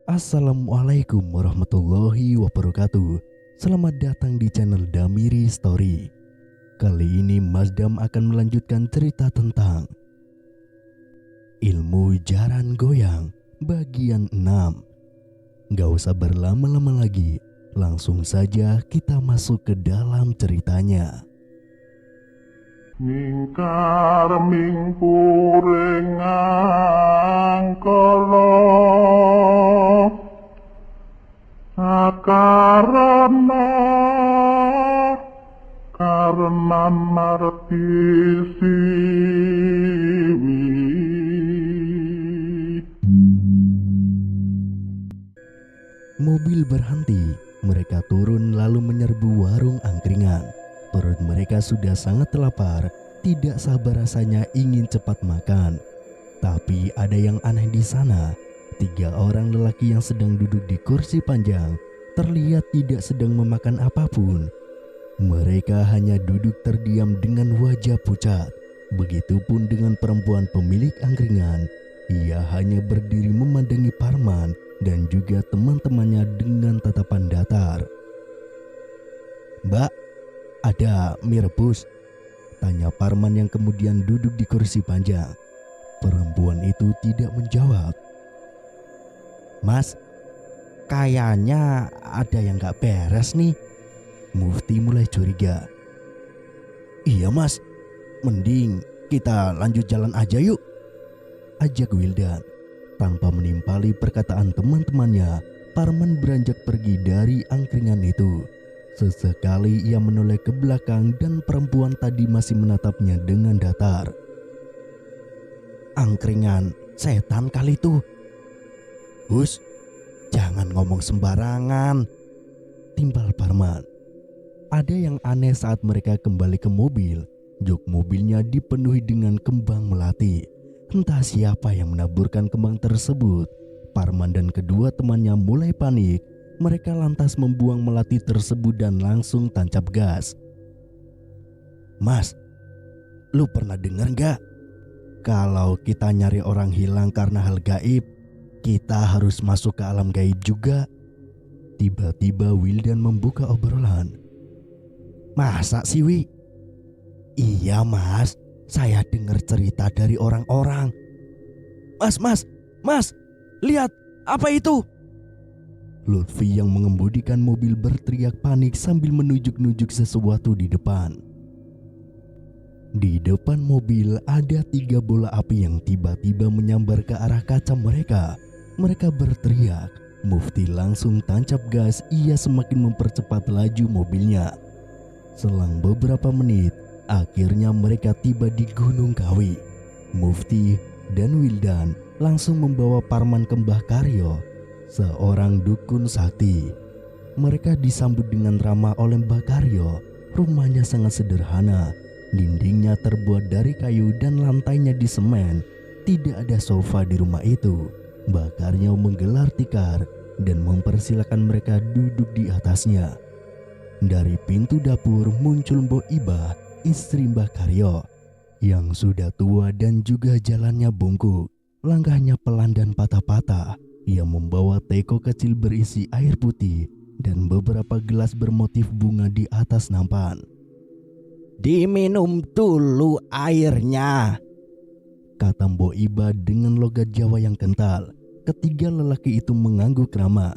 Assalamualaikum warahmatullahi wabarakatuh. Selamat datang di channel Damiri Story. Kali ini Mas Dam akan melanjutkan cerita tentang Ilmu Jaran Goyang bagian 6. Gak usah berlama-lama lagi, langsung saja kita masuk ke dalam ceritanya. Mingkar mingpuring angkala akarana karena marti siwi. Mobil berhenti, mereka turun lalu menyerbu warung angkringan. Perut mereka sudah sangat lapar, tidak sabar rasanya ingin cepat makan. Tapi ada yang aneh di sana. 3 orang lelaki yang sedang duduk di kursi panjang terlihat tidak sedang memakan apapun. Mereka hanya duduk terdiam dengan wajah pucat. Begitupun dengan perempuan pemilik angkringan. Ia hanya berdiri memandangi Parman dan juga teman-temannya dengan tatapan datar. "Mbak, ada mie rebus?" tanya Parman yang kemudian duduk di kursi panjang. Perempuan itu tidak menjawab. "Mas, kayaknya ada yang gak beres nih." Mufti mulai curiga. "Iya mas, mending kita lanjut jalan aja yuk," ajak Wildan. Tanpa menimpali perkataan teman-temannya, Parman beranjak pergi dari angkringan itu. Sesekali ia menoleh ke belakang dan perempuan tadi masih menatapnya dengan datar. "Angkringan setan kali tuh." "Hus, jangan ngomong sembarangan," timpal Parman. Ada yang aneh saat mereka kembali ke mobil. Jok mobilnya dipenuhi dengan kembang melati. Entah siapa yang menaburkan kembang tersebut. Parman dan kedua temannya mulai panik. Mereka lantas membuang melati tersebut dan langsung tancap gas. "Mas, lu pernah dengar gak? Kalau kita nyari orang hilang karena hal gaib, kita harus masuk ke alam gaib juga." Tiba-tiba Wildan membuka obrolan. "Masa sih, Wi?" "Iya mas, saya dengar cerita dari orang-orang." Mas, lihat, apa itu?" Lutfi yang mengemudikan mobil berteriak panik sambil menunjuk-nunjuk sesuatu di depan. Di depan mobil ada 3 bola api yang tiba-tiba menyambar ke arah kaca mereka. Mereka berteriak. Mufti langsung tancap gas, ia semakin mempercepat laju mobilnya. Selang beberapa menit, akhirnya mereka tiba di Gunung Kawi. Mufti dan Wildan langsung membawa Parman ke Mbah Karyo, seorang dukun sakti. Mereka disambut dengan ramah oleh Mbah Karyo. Rumahnya sangat sederhana. Dindingnya terbuat dari kayu dan lantainya di semen. Tidak ada sofa di rumah itu. Mbah Karyo menggelar tikar dan mempersilakan mereka duduk di atasnya. Dari pintu dapur muncul Mbok Ibah, istri Mbah Karyo, yang sudah tua dan juga jalannya bungkuk. Langkahnya pelan dan patah-patah. Ia membawa teko kecil berisi air putih dan beberapa gelas bermotif bunga di atas nampan. "Diminum dulu airnya," kata Mbok Ibah dengan logat Jawa yang kental. Ketiga lelaki itu mengangguk ramah.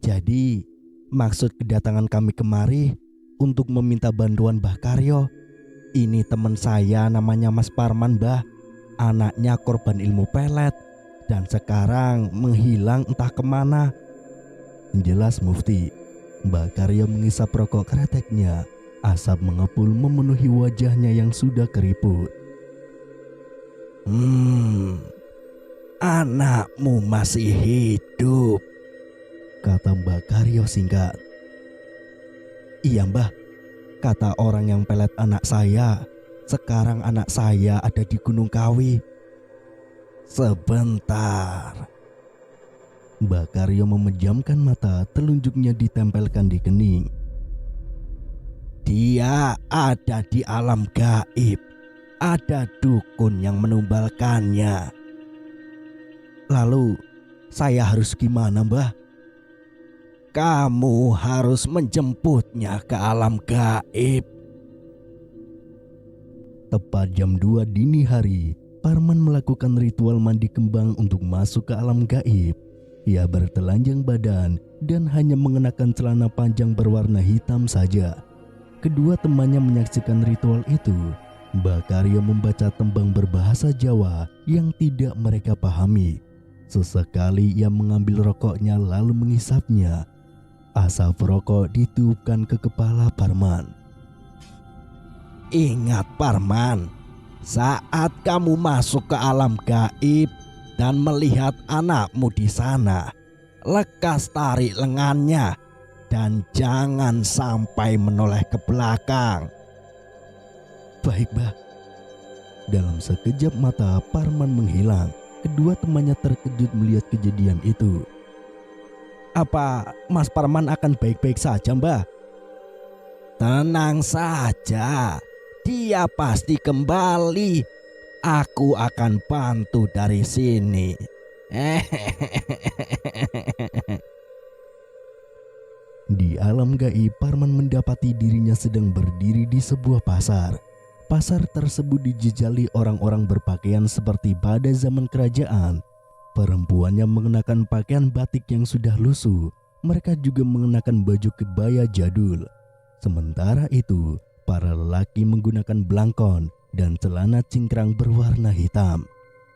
"Jadi, maksud kedatangan kami kemari untuk meminta bantuan Mbah Karyo. Ini teman saya namanya Mas Parman, Mbah. Anaknya korban ilmu pelet dan sekarang menghilang entah kemana," jelas Mufti. Mbah Karyo mengisap rokok kreteknya. Asap mengepul memenuhi wajahnya yang sudah keriput. "Anakmu masih hidup," kata Mbah Karyo singkat. "Iya Mbah, kata orang yang pelet anak saya. Sekarang anak saya ada di Gunung Kawi." "Sebentar." Mbah Karyo memejamkan mata, telunjuknya ditempelkan di kening. "Dia ada di alam gaib. Ada dukun yang menumbalkannya." "Lalu Saya harus gimana, Mbah? Kamu harus menjemputnya ke alam gaib. Tepat jam 2 dini hari, Parman melakukan ritual mandi kembang untuk masuk ke alam gaib. Ia bertelanjang badan dan hanya mengenakan celana panjang berwarna hitam saja. Kedua temannya menyaksikan ritual itu. Bakario membaca tembang berbahasa Jawa yang tidak mereka pahami. Sesekali ia mengambil rokoknya lalu menghisapnya. Asap rokok ditiupkan ke kepala Parman. Ingat Parman, saat kamu masuk ke alam gaib dan melihat anakmu di sana, lekas tarik lengannya dan jangan sampai menoleh ke belakang. Baik, Mbah. Dalam sekejap mata Parman menghilang. Kedua temannya terkejut melihat kejadian itu. Apa Mas Parman akan baik-baik saja, Mbah? Tenang saja, dia pasti kembali. Aku akan bantu dari sini. Di alam gaib, Parman mendapati dirinya sedang berdiri di sebuah pasar. Pasar tersebut dijejali orang-orang berpakaian seperti pada zaman kerajaan. Perempuannya mengenakan pakaian batik yang sudah lusuh. Mereka juga mengenakan baju kebaya jadul. Sementara itu, para lelaki menggunakan blangkon dan celana cingkrang berwarna hitam.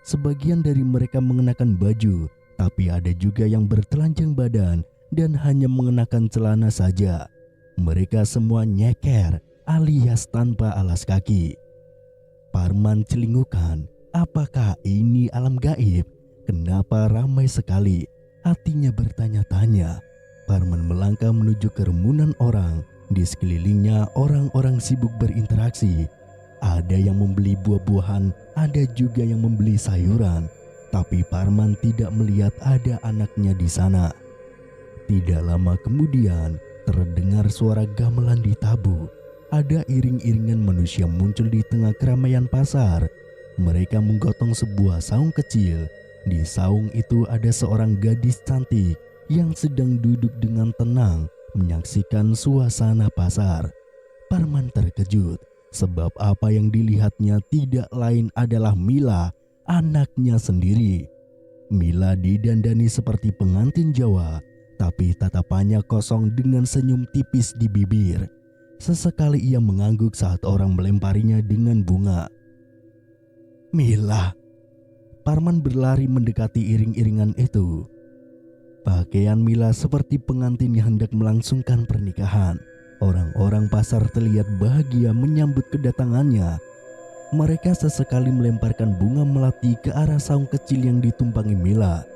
Sebagian dari mereka mengenakan baju, tapi ada juga yang bertelanjang badan dan hanya mengenakan celana saja. Mereka semua nyeker alias tanpa alas kaki. Parman celingukan, apakah ini alam gaib? Kenapa ramai sekali? Hatinya bertanya-tanya. Parman melangkah menuju kerumunan orang. Di sekelilingnya orang-orang sibuk berinteraksi. Ada yang membeli buah-buahan, ada juga yang membeli sayuran. Tapi Parman tidak melihat ada anaknya di sana. Tidak lama kemudian, terdengar suara gamelan di tabu. Ada iring-iringan manusia muncul di tengah keramaian pasar. Mereka menggotong sebuah saung kecil. Di saung itu ada seorang gadis cantik yang sedang duduk dengan tenang menyaksikan suasana pasar. Parman terkejut sebab apa yang dilihatnya tidak lain adalah Mila, anaknya sendiri. Mila didandani seperti pengantin Jawa, tapi tatapannya kosong dengan senyum tipis di bibir. Sesekali ia mengangguk saat orang melemparinya dengan bunga. Mila. Parman berlari mendekati iring-iringan itu. Pakaian Mila seperti pengantin yang hendak melangsungkan pernikahan. Orang-orang pasar terlihat bahagia menyambut kedatangannya. Mereka sesekali melemparkan bunga melati ke arah saung kecil yang ditumpangi Mila.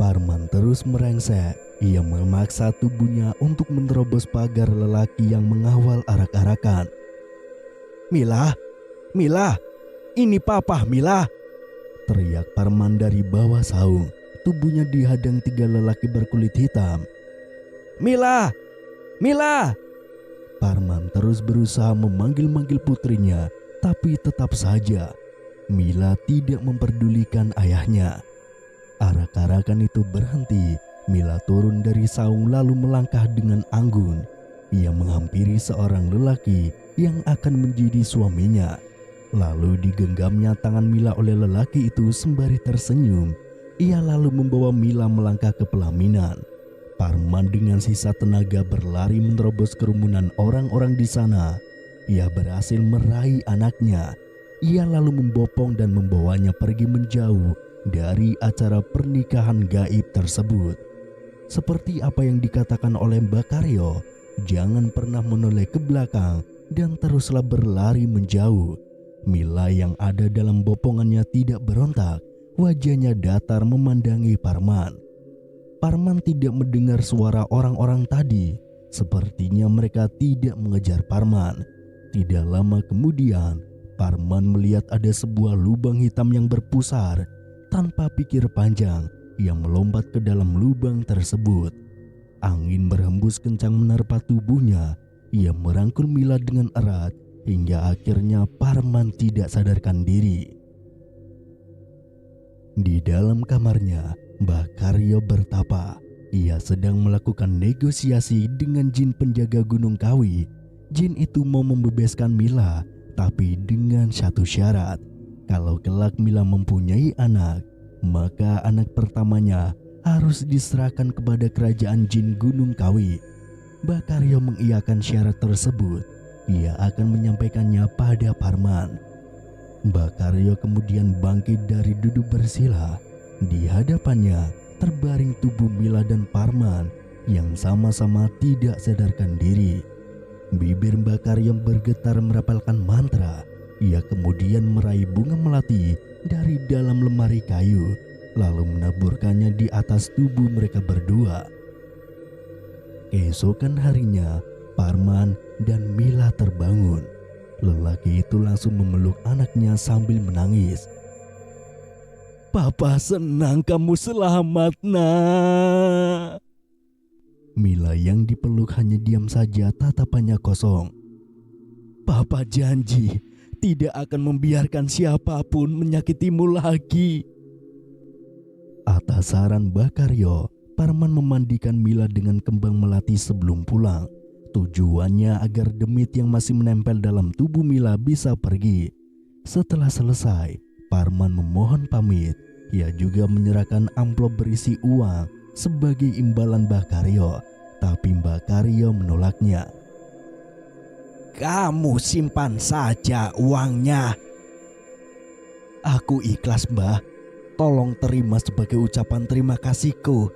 Parman terus merengsek. Ia memaksa tubuhnya untuk menerobos pagar lelaki yang mengawal arak-arakan. Mila, Mila, ini papa Mila, teriak Parman dari bawah saung. Tubuhnya dihadang 3 lelaki berkulit hitam. Mila, Mila. Parman terus berusaha memanggil-manggil putrinya, tapi tetap saja Mila tidak memperdulikan ayahnya. Arak-arakan itu berhenti. Mila turun dari saung lalu melangkah dengan anggun. Ia menghampiri seorang lelaki yang akan menjadi suaminya. Lalu digenggamnya tangan Mila oleh lelaki itu sembari tersenyum. Ia lalu membawa Mila melangkah ke pelaminan. Parman dengan sisa tenaga berlari menerobos kerumunan orang-orang di sana. Ia berhasil meraih anaknya. Ia lalu membopong dan membawanya pergi menjauh dari acara pernikahan gaib tersebut. Seperti apa yang dikatakan oleh Bakario, jangan pernah menoleh ke belakang dan teruslah berlari menjauh. Mila yang ada dalam bopongannya tidak berontak, wajahnya datar memandangi Parman. Parman tidak mendengar suara orang-orang tadi, sepertinya mereka tidak mengejar Parman. Tidak lama kemudian, Parman melihat ada sebuah lubang hitam yang berpusar. Tanpa pikir panjang, ia melompat ke dalam lubang tersebut. Angin berhembus kencang menerpa tubuhnya. Ia merangkul Mila dengan erat hingga akhirnya Parman tidak sadarkan diri. Di dalam kamarnya, Mbah Karyo bertapa. Ia sedang melakukan negosiasi dengan jin penjaga Gunung Kawi. Jin itu mau membebaskan Mila, tapi dengan satu syarat. Kalau kelak Mila mempunyai anak, maka anak pertamanya harus diserahkan kepada kerajaan jin Gunung Kawi. Mbah Karyo mengiyakan syarat tersebut. Ia akan menyampaikannya pada Parman. Mbah Karyo kemudian bangkit dari duduk bersila. Di hadapannya terbaring tubuh Mila dan Parman yang sama-sama tidak sadarkan diri. Bibir Mbah Karyo bergetar merapalkan mantra. Ia kemudian meraih bunga melati dari dalam lemari kayu, lalu menaburkannya di atas tubuh mereka berdua. Keesokan harinya, Parman dan Mila terbangun. Lelaki itu langsung memeluk anaknya sambil menangis. "Papa senang kamu selamat, nak." Mila yang dipeluk hanya diam saja, tatapannya kosong. "Papa janji tidak akan membiarkan siapapun menyakitimu lagi." Atas saran Mbah Karyo, Parman memandikan Mila dengan kembang melati sebelum pulang. Tujuannya agar demit yang masih menempel dalam tubuh Mila bisa pergi. Setelah selesai, Parman memohon pamit. Ia juga menyerahkan amplop berisi uang sebagai imbalan Mbah Karyo, tapi Mbah Karyo menolaknya. "Kamu simpan saja uangnya." "Aku ikhlas, Mbah. Tolong terima sebagai ucapan terima kasihku."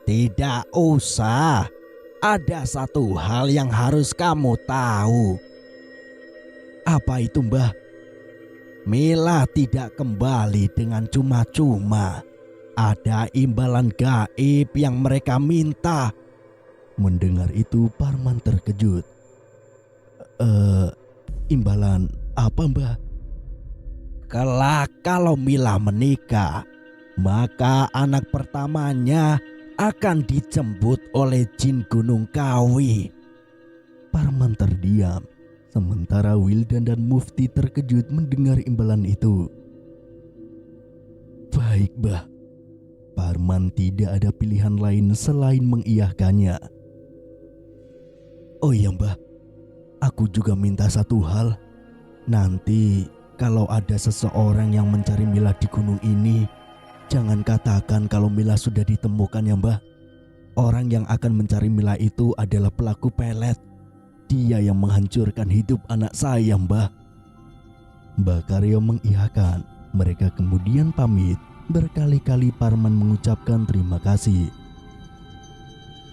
"Tidak usah. Ada satu hal yang harus kamu tahu." "Apa itu, Mbah?" "Mila tidak kembali dengan cuma-cuma. Ada imbalan gaib yang mereka minta." Mendengar itu, Parman terkejut. Imbalan apa, Mbah?" "Kelak kalau Mila menikah, maka anak pertamanya akan dijemput oleh jin Gunung Kawi." Parman terdiam, sementara Wildan dan Mufti terkejut mendengar imbalan itu. "Baik, Mbah." Parman tidak ada pilihan lain selain mengiyahkannya. "Oh iya, Mbah. Aku juga minta satu hal. Nanti kalau ada seseorang yang mencari Mila di gunung ini, jangan katakan kalau Mila sudah ditemukan ya, Mbah. Orang yang akan mencari Mila itu adalah pelaku pelet. Dia yang menghancurkan hidup anak saya, Mbah." Mbah Karyo mengiyakan. Mereka kemudian pamit. Berkali-kali Parman mengucapkan terima kasih.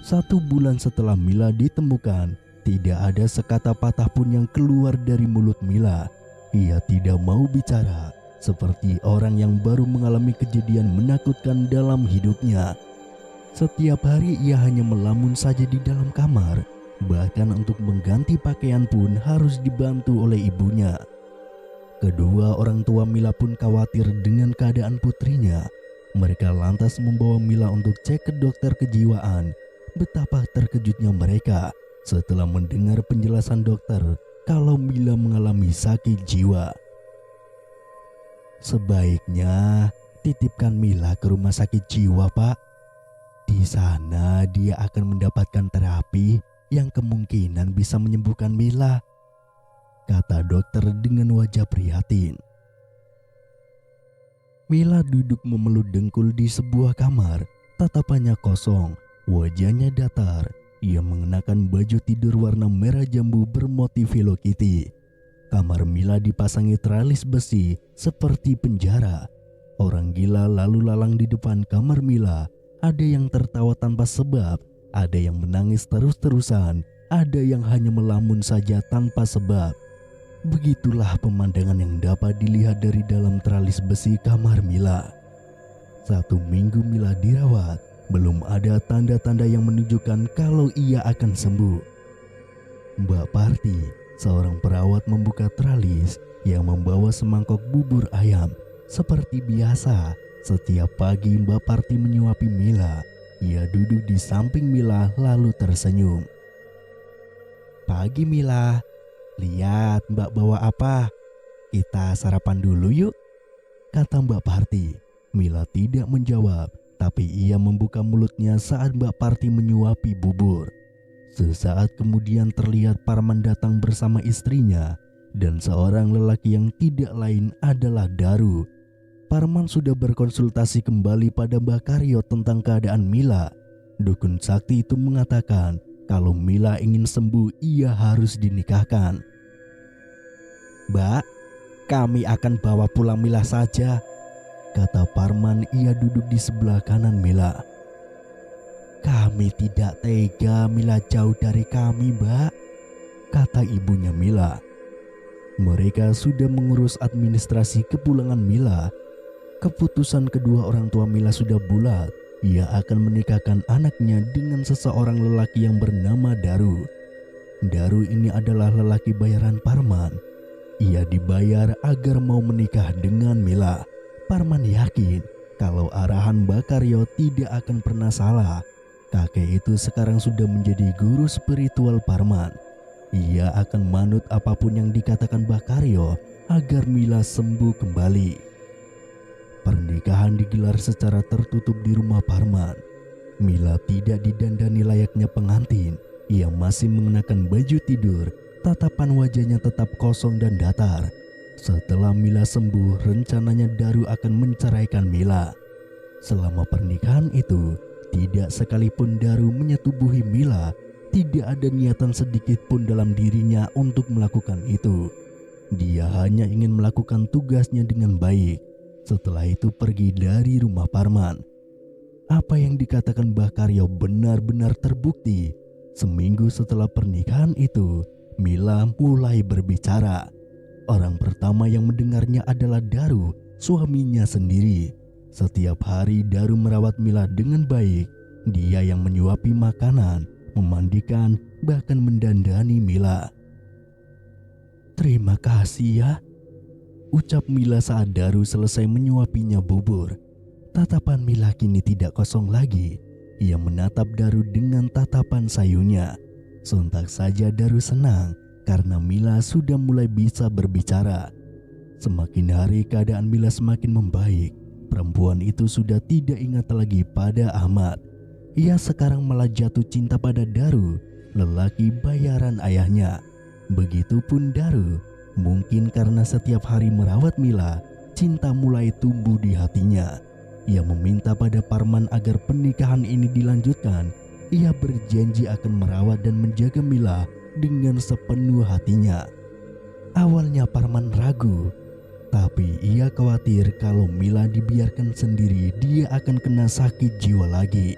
1 bulan setelah Mila ditemukan, tidak ada sekata patah pun yang keluar dari mulut Mila. Ia tidak mau bicara, seperti orang yang baru mengalami kejadian menakutkan dalam hidupnya. Setiap hari ia hanya melamun saja di dalam kamar. Bahkan untuk mengganti pakaian pun harus dibantu oleh ibunya. Kedua orang tua Mila pun khawatir dengan keadaan putrinya. Mereka lantas membawa Mila untuk cek ke dokter kejiwaan. Betapa terkejutnya mereka setelah mendengar penjelasan dokter kalau Mila mengalami sakit jiwa. "Sebaiknya titipkan Mila ke rumah sakit jiwa, Pak. Di sana dia akan mendapatkan terapi yang kemungkinan bisa menyembuhkan Mila," kata dokter dengan wajah prihatin. Mila duduk memeluk dengkul di sebuah kamar. Tatapannya kosong, wajahnya datar. Ia mengenakan baju tidur warna merah jambu bermotif Hello Kitty. Kamar Mila dipasangi teralis besi seperti penjara. Orang gila lalu lalang di depan kamar Mila. Ada yang tertawa tanpa sebab, ada yang menangis terus-terusan, ada yang hanya melamun saja tanpa sebab. Begitulah pemandangan yang dapat dilihat dari dalam teralis besi kamar Mila. 1 minggu Mila dirawat, belum ada tanda-tanda yang menunjukkan kalau ia akan sembuh. Mbak Parti, seorang perawat, membuka teralis yang membawa semangkok bubur ayam. Seperti biasa, setiap pagi Mbak Parti menyuapi Mila. Ia duduk di samping Mila lalu tersenyum. "Pagi Mila, lihat Mbak bawa apa. Kita sarapan dulu yuk," kata Mbak Parti. Mila tidak menjawab, tapi ia membuka mulutnya saat Mbak Parti menyuapi bubur. Sesaat kemudian terlihat Parman datang bersama istrinya dan seorang lelaki yang tidak lain adalah Daru. Parman sudah berkonsultasi kembali pada Mbak Karyo tentang keadaan Mila. Dukun sakti itu mengatakan kalau Mila ingin sembuh ia harus dinikahkan. "Mbak, kami akan bawa pulang Mila saja," kata Parman. Ia duduk di sebelah kanan Mila. "Kami tidak tega Mila jauh dari kami, Mbak," kata ibunya Mila. Mereka sudah mengurus administrasi kepulangan Mila. Keputusan kedua orang tua Mila sudah bulat. Ia akan menikahkan anaknya dengan seseorang lelaki yang bernama Daru. Daru ini adalah lelaki bayaran Parman. Ia dibayar agar mau menikah dengan Mila. Parman yakin kalau arahan Mbak Karyo tidak akan pernah salah. Kakek itu sekarang sudah menjadi guru spiritual Parman. Ia akan manut apapun yang dikatakan Mbak Karyo agar Mila sembuh kembali. Pernikahan digelar secara tertutup di rumah Parman. Mila tidak didandani layaknya pengantin. Ia masih mengenakan baju tidur. Tatapan wajahnya tetap kosong dan datar. Setelah Mila sembuh, rencananya Daru akan menceraikan Mila. Selama pernikahan itu, tidak sekalipun Daru menyetubuhi Mila. Tidak ada niatan sedikit pun dalam dirinya untuk melakukan itu. Dia hanya ingin melakukan tugasnya dengan baik. Setelah itu pergi dari rumah Parman. Apa yang dikatakan Mbah Karyo benar-benar terbukti. Seminggu setelah pernikahan itu, Mila mulai berbicara. Orang pertama yang mendengarnya adalah Daru, suaminya sendiri. Setiap hari Daru merawat Mila dengan baik. Dia yang menyuapi makanan, memandikan, bahkan mendandani Mila. "Terima kasih ya," ucap Mila saat Daru selesai menyuapinya bubur. Tatapan Mila kini tidak kosong lagi. Ia menatap Daru dengan tatapan sayunya. Sontak saja Daru senang karena Mila sudah mulai bisa berbicara. Semakin hari keadaan Mila semakin membaik. Perempuan itu sudah tidak ingat lagi pada Ahmad. Ia sekarang malah jatuh cinta pada Daru, lelaki bayaran ayahnya. Begitupun Daru. Mungkin karena setiap hari merawat Mila, cinta mulai tumbuh di hatinya. Ia meminta pada Parman agar pernikahan ini dilanjutkan. Ia berjanji akan merawat dan menjaga Mila dengan sepenuh hatinya. Awalnya Parman ragu, tapi ia khawatir kalau Mila dibiarkan sendiri dia akan kena sakit jiwa lagi.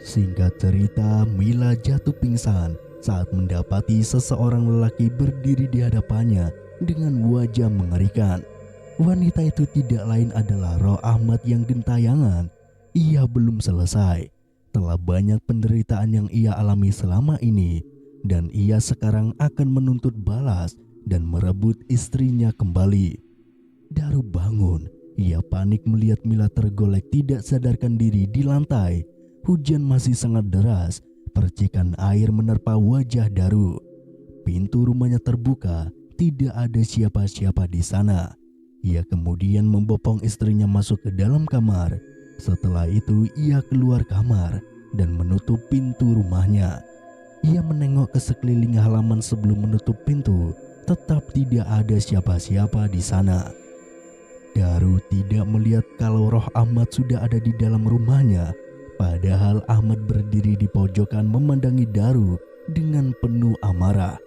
Singkat cerita, Mila jatuh pingsan saat mendapati seseorang lelaki berdiri di hadapannya dengan wajah mengerikan. Wanita itu tidak lain adalah roh Ahmad yang gentayangan. Ia belum selesai. Telah banyak penderitaan yang ia alami selama ini, dan ia sekarang akan menuntut balas dan merebut istrinya kembali. Daru bangun. Ia panik melihat Mila tergolek tidak sadarkan diri di lantai. Hujan masih sangat deras. Percikan air menerpa wajah Daru. Pintu rumahnya terbuka. Tidak ada siapa-siapa di sana. Ia kemudian membopong istrinya masuk ke dalam kamar. Setelah itu ia keluar kamar dan menutup pintu rumahnya. Ia menengok ke sekeliling halaman sebelum menutup pintu. Tetap tidak ada siapa-siapa di sana. Daru tidak melihat kalau roh Ahmad sudah ada di dalam rumahnya. Padahal Ahmad berdiri di pojokan memandangi Daru dengan penuh amarah.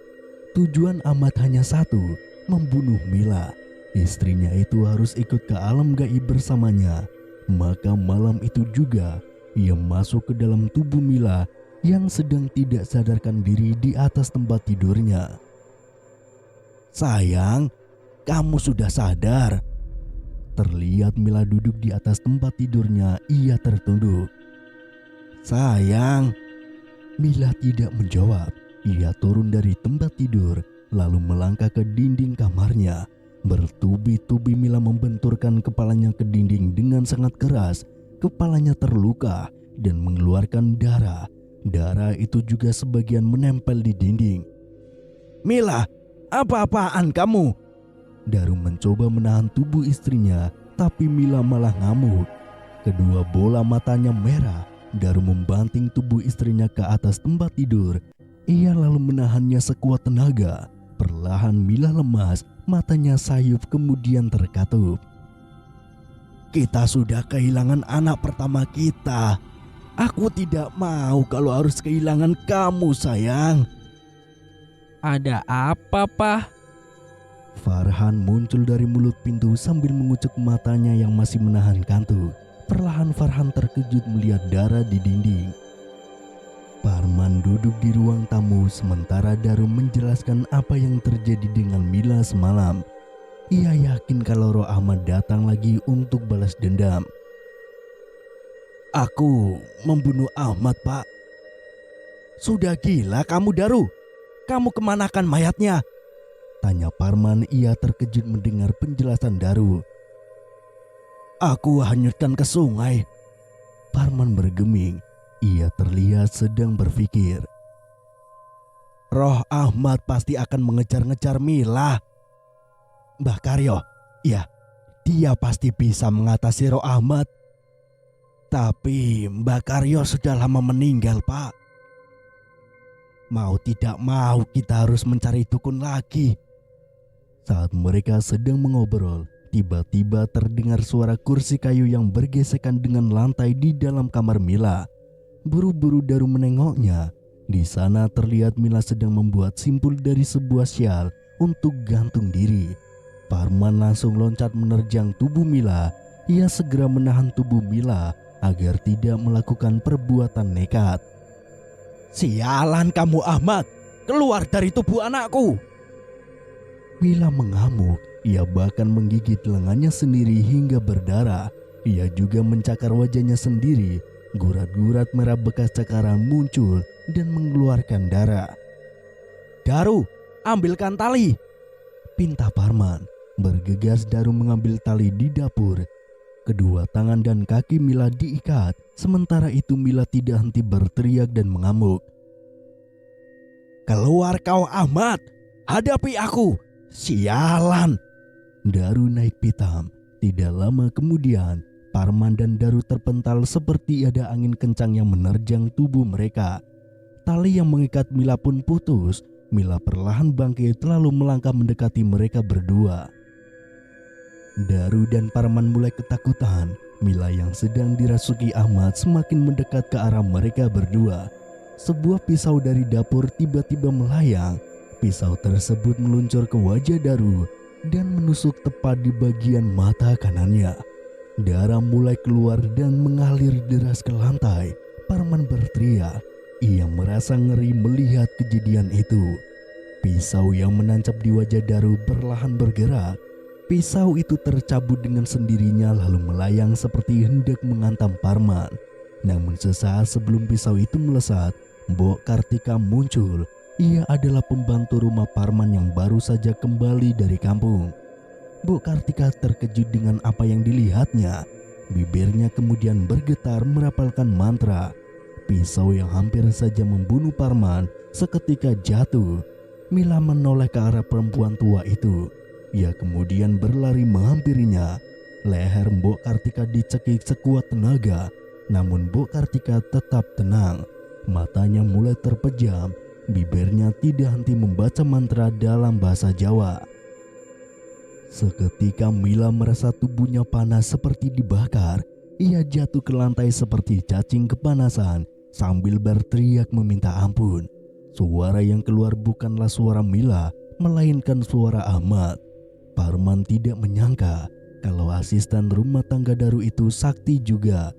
Tujuan Ahmad hanya satu, membunuh Mila. Istrinya itu harus ikut ke alam gaib bersamanya. Maka malam itu juga ia masuk ke dalam tubuh Mila yang sedang tidak sadarkan diri di atas tempat tidurnya. "Sayang, kamu sudah sadar?" Terlihat Mila duduk di atas tempat tidurnya. Ia tertunduk. "Sayang." Mila tidak menjawab. Ia turun dari tempat tidur lalu melangkah ke dinding kamarnya. Bertubi-tubi Mila membenturkan kepalanya ke dinding dengan sangat keras. Kepalanya terluka dan mengeluarkan darah. Darah itu juga sebagian menempel di dinding. "Mila, apa-apaan kamu?" Daru mencoba menahan tubuh istrinya, Tapi Mila malah ngamuk. Kedua bola matanya merah. Daru membanting tubuh istrinya ke atas tempat tidur. Ia lalu menahannya sekuat tenaga. Perlahan Mila lemas, matanya sayup kemudian terkatup. Kita sudah kehilangan anak pertama kita. Aku tidak mau kalau harus kehilangan kamu, sayang. Ada apa, Pak? Farhan muncul dari mulut pintu sambil mengucuk matanya yang masih menahan kantuk. Perlahan Farhan terkejut melihat Dara di dinding. Parman duduk di ruang tamu sementara Daru menjelaskan apa yang terjadi dengan Mila semalam. Ia yakin kalau Roh Ahmad datang lagi untuk balas dendam. Aku membunuh Ahmad, Pak. Sudah gila kamu, Daru? Kamu kemanakan mayatnya? Tanya Parman. Ia terkejut mendengar penjelasan Daru. Aku hanyutkan ke sungai. Parman bergeming. Ia terlihat sedang berpikir. Roh Ahmad pasti akan mengejar-ngejar Mila. Mbah Karyo, ya, dia pasti bisa mengatasi Roh Ahmad. Tapi Mbah Karyo sudah lama meninggal, Pak. Mau tidak mau kita harus mencari dukun lagi. Saat mereka sedang mengobrol, tiba-tiba terdengar suara kursi kayu yang bergesekan dengan lantai di dalam kamar Mila. Buru-buru Daru menengoknya. Di sana terlihat Mila sedang membuat simpul dari sebuah syal untuk gantung diri. Parman langsung loncat menerjang tubuh Mila. Ia segera menahan tubuh Mila agar tidak melakukan perbuatan nekat. Sialan kamu Ahmad, keluar dari tubuh anakku. Mila mengamuk. Ia bahkan menggigit lengannya sendiri hingga berdarah. Ia juga mencakar wajahnya sendiri. Gurat-gurat merah bekas cakaran muncul dan mengeluarkan darah. Daru, ambilkan tali, pinta Parman. Bergegas Daru mengambil tali di dapur. Kedua tangan dan kaki Mila diikat. Sementara itu Mila tidak henti berteriak dan mengamuk. Keluar kau Ahmad, hadapi aku. Sialan. Daru naik pitam. Tidak lama kemudian Parman dan Daru terpental seperti ada angin kencang yang menerjang tubuh mereka. Tali yang mengikat Mila pun putus. Mila perlahan bangkit lalu melangkah mendekati mereka berdua. Daru dan Parman mulai ketakutan. Mila yang sedang dirasuki Ahmad semakin mendekat ke arah mereka berdua. Sebuah pisau dari dapur tiba-tiba melayang. Pisau tersebut meluncur ke wajah Daru dan menusuk tepat di bagian mata kanannya. Darah mulai keluar dan mengalir deras ke lantai. Parman berteriak. Ia merasa ngeri melihat kejadian itu. Pisau yang menancap di wajah Daru perlahan bergerak. Pisau itu tercabut dengan sendirinya lalu melayang seperti hendak menghantam Parman. Namun sesaat sebelum pisau itu melesat, Mbok Kartika muncul. Ia adalah pembantu rumah Parman yang baru saja kembali dari kampung. Mbok Kartika terkejut dengan apa yang dilihatnya. Bibirnya kemudian bergetar merapalkan mantra. Pisau yang hampir saja membunuh Parman seketika jatuh. Mila menoleh ke arah perempuan tua itu. Ia kemudian berlari menghampirinya. Leher Mbok Kartika dicekik sekuat tenaga. Namun Mbok Kartika tetap tenang. Matanya mulai terpejam. Bibirnya tidak henti membaca mantra dalam bahasa Jawa. Seketika Mila merasa tubuhnya panas seperti dibakar. Ia jatuh ke lantai seperti cacing kepanasan sambil berteriak meminta ampun. Suara yang keluar bukanlah suara Mila, melainkan suara Ahmad. Parman tidak menyangka kalau asisten rumah tangga Daru itu sakti juga.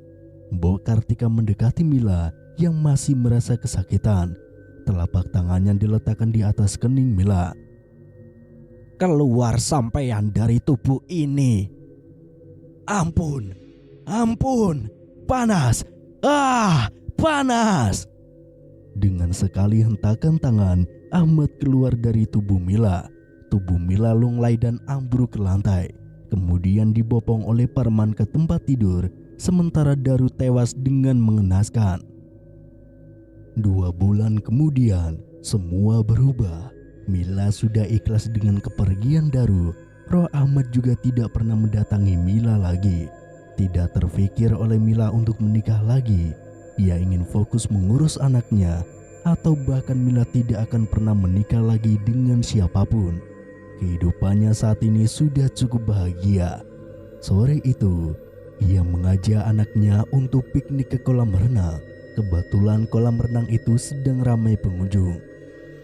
Mbok Kartika mendekati Mila yang masih merasa kesakitan. Telapak tangannya diletakkan di atas kening Mila. Keluar sampean dari tubuh ini. Ampun, ampun, panas, panas. Dengan sekali hentakan tangan, Ahmad keluar dari tubuh Mila. Tubuh Mila lunglai dan ambruk ke lantai. Kemudian dibopong oleh Parman ke tempat tidur, sementara Daru tewas dengan mengenaskan. 2 bulan kemudian, semua berubah. Mila sudah ikhlas dengan kepergian Daru. Roh Ahmad juga tidak pernah mendatangi Mila lagi. Tidak terfikir oleh Mila untuk menikah lagi. Ia ingin fokus mengurus anaknya, atau bahkan Mila tidak akan pernah menikah lagi dengan siapapun. Kehidupannya saat ini sudah cukup bahagia. Sore itu, ia mengajak anaknya untuk piknik ke kolam renang. Kebetulan kolam renang itu sedang ramai pengunjung.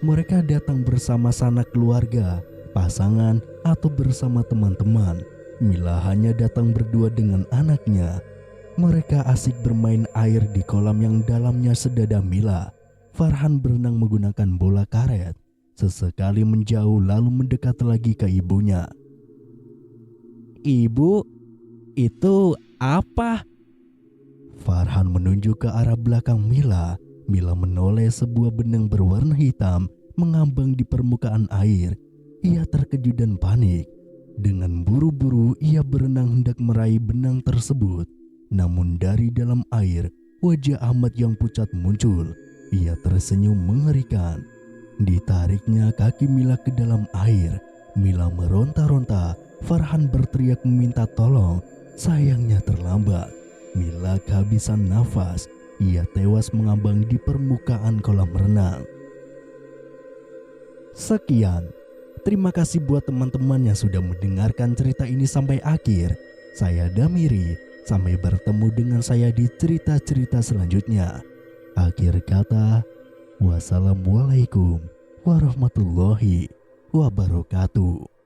Mereka datang bersama sanak keluarga, pasangan, atau bersama teman-teman. Mila hanya datang berdua dengan anaknya. Mereka asik bermain air di kolam yang dalamnya sedada Mila. Farhan berenang menggunakan bola karet. Sesekali menjauh lalu mendekat lagi ke ibunya. Ibu, itu apa? Farhan menunjuk ke arah belakang Mila. Mila menoleh sebuah benang berwarna hitam mengambang di permukaan air. Ia terkejut dan panik. Dengan buru-buru ia berenang hendak meraih benang tersebut. Namun dari dalam air, wajah Ahmad yang pucat muncul. Ia tersenyum mengerikan. Ditariknya kaki Mila ke dalam air. Mila meronta-ronta. Farhan berteriak meminta tolong. Sayangnya terlambat. Mila kehabisan nafas. Ia tewas mengambang di permukaan kolam renang. Sekian. Terima kasih buat teman-teman yang sudah mendengarkan cerita ini sampai akhir. Saya Damiri. Sampai bertemu dengan saya di cerita-cerita selanjutnya. Akhir kata, wassalamualaikum warahmatullahi wabarakatuh.